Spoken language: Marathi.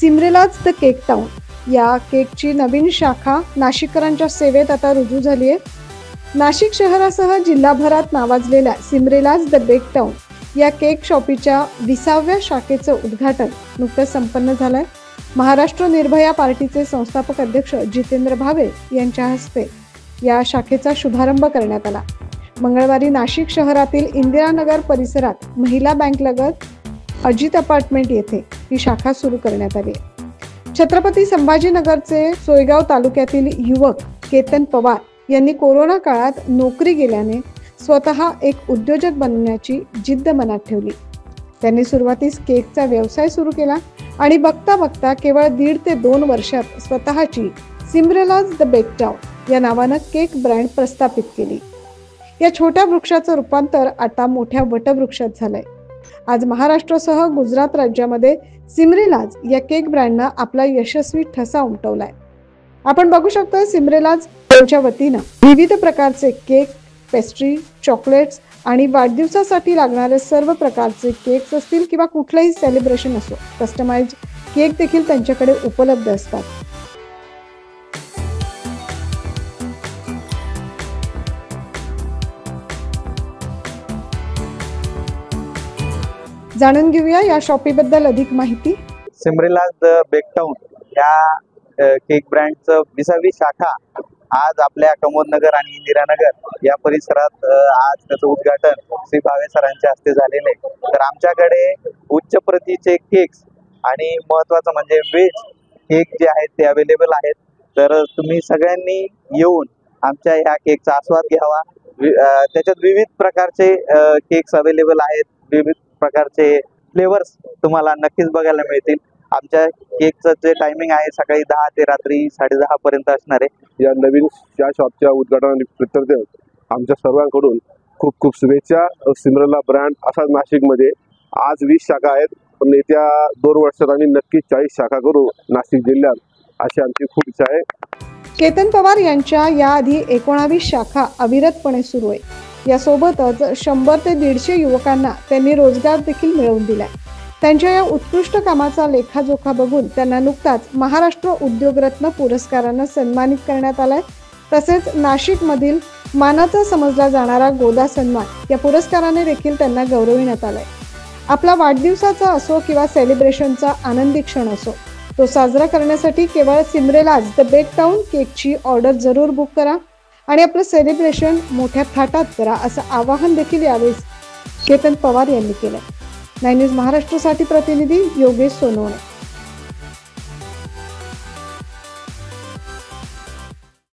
सिमरेलाज द केक टाउन या केकची नवीन शाखा नाशिककरांच्या सेवेत आता रुजू झाली आहे। नाशिक शहरासह जिल्हाभरात नावाजलेल्या सिमरेलाज द बेक टाउन या केक शॉपीच्या 20व्या शाखेचं उद्घाटन नुकतंच संपन्न झालंय। महाराष्ट्र निर्भया पार्टीचे संस्थापक अध्यक्ष जितेंद्र भावे यांच्या हस्ते या शाखेचा शुभारंभ करण्यात आला। मंगळवारी नाशिक शहरातील इंदिरानगर परिसरात महिला बँक लगत अजित अपार्टमेंट येथे ही शाखा सुरू करण्यात आली। छत्रपती संभाजीनगरचे सोयगाव तालुक्यातील युवक केतन पवार यांनी कोरोना काळात नोकरी गेल्याने स्वतः एक उद्योजक बनण्याची जिद्द मनात ठेवली। त्यांनी सुरुवातीस केकचा व्यवसाय सुरू केला आणि बघता बघता केवळ 1.5 ते 2 वर्षात स्वतःची सिमरेलाज द बेक टाउन या नावानं केक ब्रँड प्रस्थापित केली। या छोट्या वृक्षाचं रूपांतर आता मोठ्या वटवृक्षात झालंय। आज महाराष्ट्रासह गुजरात राज्यामध्ये सिमरेलाज या केक ब्रँडनं आपला यशस्वी ठसा उमटवलाय। आपण बघू शकतो सिमरेलाज च्या वतीनं विविध प्रकारचे केक, पेस्ट्री, चॉकलेट्स आणि वाढदिवसासाठी लागणारे सर्व प्रकारचे केक्स असतील किंवा कुठलेही सेलिब्रेशन असो, कस्टमाइज्ड केक देखील त्यांच्याकडे उपलब्ध असतात। जाणून घेऊया या शॉपीबद्दल अधिक माहिती। सिमरेलाज द बेक टाउन या केक ब्रँडचं 20वी शाखा आज आपल्या कमोदनगर आणि इंदिरानगर या परिसरात आज त्याचं उद्घाटन श्री भावे सरांच्या हस्ते झालेले। तर आमच्याकडे उच्च प्रतीचे केक्स आणि महत्त्वाचं म्हणजे व्हेज केक जे आहेत ते अवेलेबल आहेत। तर तुम्ही सगळ्यांनी येऊन आमच्या ह्या केकचा आस्वाद घ्यावा। त्याच्यात विविध प्रकारचे केक्स अवेलेबल आहेत, विविध प्रकारचे फ्लेवर्स तुम्हाला नक्कीच बघायला मिळतील। आमच्या केकचं जे टायमिंग आहे सकाळी 10 ते रात्री 10:30 पर्यंत असणार आहे। या नवीन या शॉपच्या उद्घाटनानिमित्त आमच्या सर्वांकडून खूप खूप शुभेच्छा। सिमरेला ब्रँड असा नाशिकमध्ये आज 20 शाखा आहेत, पण येत्या 2 वर्षात आम्ही नक्की 40 शाखा करू नाशिक जिल्ह्यात, अशी आमची खूप इच्छा आहे। केतन पवार यांच्या याआधी 19 शाखा अविरतपणे सुरू आहे। यासोबतच 100 ते 150 युवकांना त्यांनी रोजगार देखील मिळवून दिलाय। त्यांच्या या उत्कृष्ट कामाचा लेखाजोखा बघून त्यांना नुकताच महाराष्ट्र उद्योगरत्न पुरस्काराने सन्मानित करण्यात आलाय। तसेच नाशिकमधील मानाचा समजला जाणारा गोदा सन्मान या पुरस्काराने देखील त्यांना गौरविण्यात आलाय। आपला वाढदिवसाचा असो किंवा सेलिब्रेशनचा आनंदी क्षण असो, तो साजरा करण्यासाठी केवळ सिमरेलाज द बेक टाउन केकची ऑर्डर जरूर बुक करा आणि आपलं सेलिब्रेशन मोठ्या थाटात करा, असं आवाहन देखील यावेळी केतन पवार यांनी केलं। 9 न्यूज महाराष्ट्रासाठी प्रतिनिधी योगेश सोनवणे।